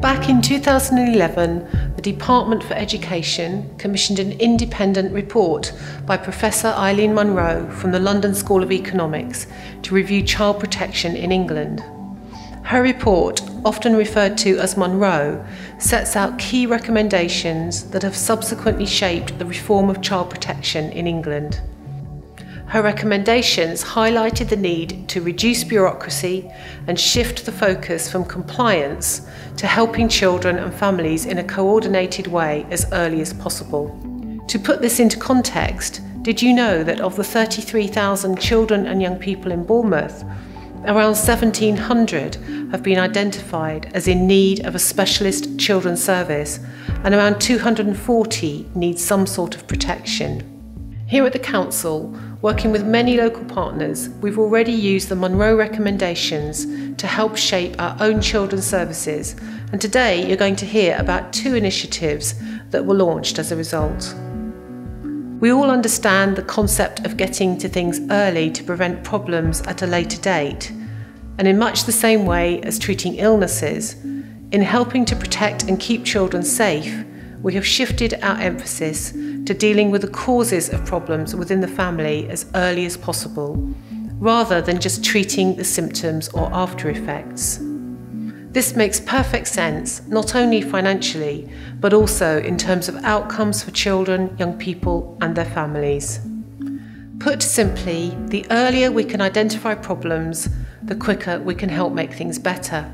Back in 2011, the Department for Education commissioned an independent report by Professor Eileen Munro from the London School of Economics to review child protection in England. Her report, often referred to as Munro, sets out key recommendations that have subsequently shaped the reform of child protection in England. Her recommendations highlighted the need to reduce bureaucracy and shift the focus from compliance to helping children and families in a coordinated way as early as possible. To put this into context, did you know that of the 33,000 children and young people in Bournemouth, around 1,700 have been identified as in need of a specialist children's service, and around 240 need some sort of protection? Here at the Council, working with many local partners, we've already used the Munro recommendations to help shape our own children's services, and today you're going to hear about 2 initiatives that were launched as a result. We all understand the concept of getting to things early to prevent problems at a later date, and in much the same way as treating illnesses, in helping to protect and keep children safe, we have shifted our emphasis to dealing with the causes of problems within the family as early as possible, rather than just treating the symptoms or after effects. This makes perfect sense, not only financially, but also in terms of outcomes for children, young people and their families. Put simply, the earlier we can identify problems, the quicker we can help make things better.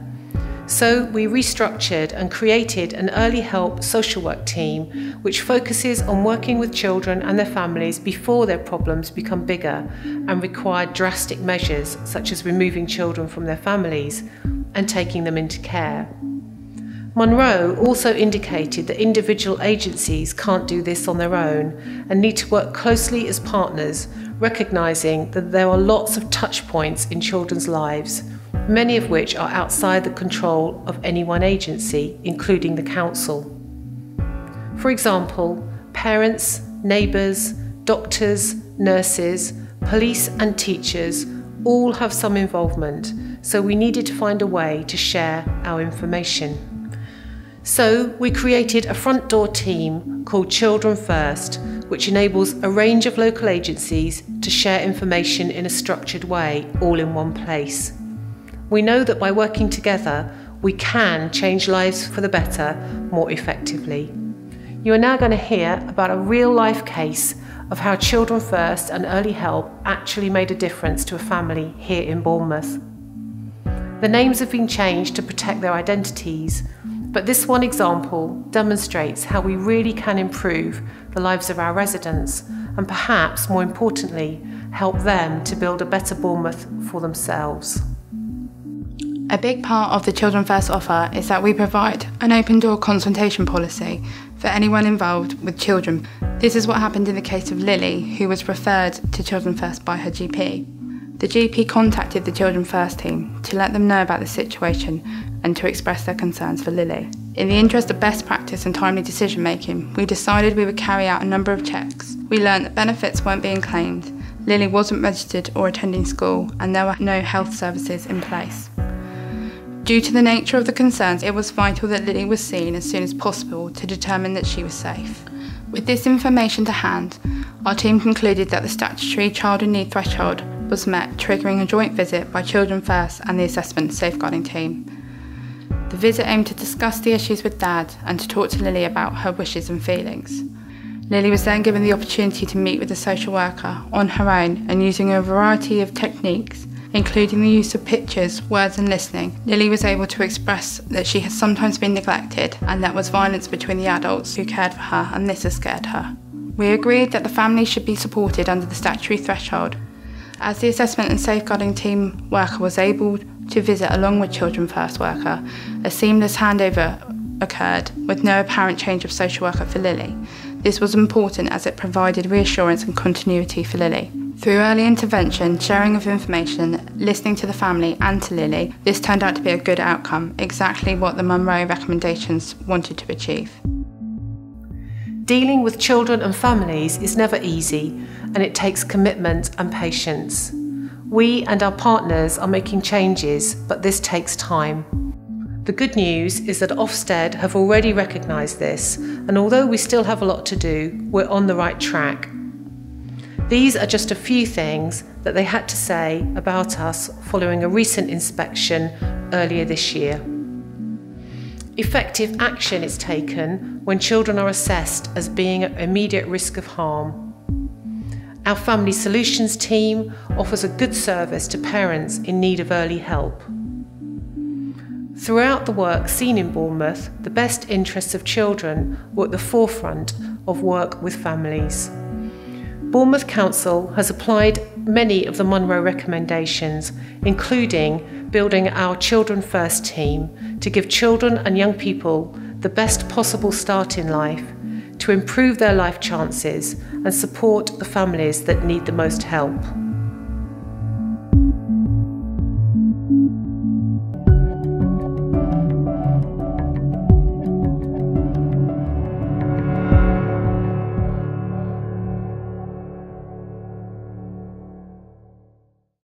So we restructured and created an early help social work team which focuses on working with children and their families before their problems become bigger and require drastic measures such as removing children from their families and taking them into care. Munro also indicated that individual agencies can't do this on their own and need to work closely as partners, recognising that there are lots of touch points in children's lives, many of which are outside the control of any one agency, including the Council. For example, parents, neighbours, doctors, nurses, police and teachers all have some involvement, so we needed to find a way to share our information. So we created a front door team called Children First, which enables a range of local agencies to share information in a structured way, all in one place. We know that by working together, we can change lives for the better more effectively. You are now going to hear about a real-life case of how Children First and early help actually made a difference to a family here in Bournemouth. The names have been changed to protect their identities, but this one example demonstrates how we really can improve the lives of our residents and perhaps, more importantly, help them to build a better Bournemouth for themselves. A big part of the Children First offer is that we provide an open door consultation policy for anyone involved with children. This is what happened in the case of Lily, who was referred to Children First by her GP. The GP contacted the Children First team to let them know about the situation and to express their concerns for Lily. In the interest of best practice and timely decision making, we decided we would carry out a number of checks. We learned that benefits weren't being claimed, Lily wasn't registered or attending school, and there were no health services in place. Due to the nature of the concerns, it was vital that Lily was seen as soon as possible to determine that she was safe. With this information to hand, our team concluded that the statutory child in need threshold was met, triggering a joint visit by Children First and the assessment safeguarding team. The visit aimed to discuss the issues with Dad and to talk to Lily about her wishes and feelings. Lily was then given the opportunity to meet with the social worker on her own, and using a variety of techniques, including the use of pictures, words and listening, Lily was able to express that she had sometimes been neglected and there was violence between the adults who cared for her, and this has scared her. We agreed that the family should be supported under the statutory threshold. As the assessment and safeguarding team worker was able to visit along with Children First worker, a seamless handover occurred with no apparent change of social worker for Lily. This was important as it provided reassurance and continuity for Lily. Through early intervention, sharing of information, listening to the family and to Lily, this turned out to be a good outcome, exactly what the Munro recommendations wanted to achieve. Dealing with children and families is never easy, and it takes commitment and patience. We and our partners are making changes, but this takes time. The good news is that Ofsted have already recognised this, and although we still have a lot to do, we're on the right track. These are just a few things that they had to say about us following a recent inspection earlier this year. Effective action is taken when children are assessed as being at immediate risk of harm. Our Family Solutions team offers a good service to parents in need of early help. Throughout the work seen in Bournemouth, the best interests of children were at the forefront of work with families. Bournemouth Council has applied many of the Munro recommendations, including building our Children First team to give children and young people the best possible start in life, to improve their life chances and support the families that need the most help.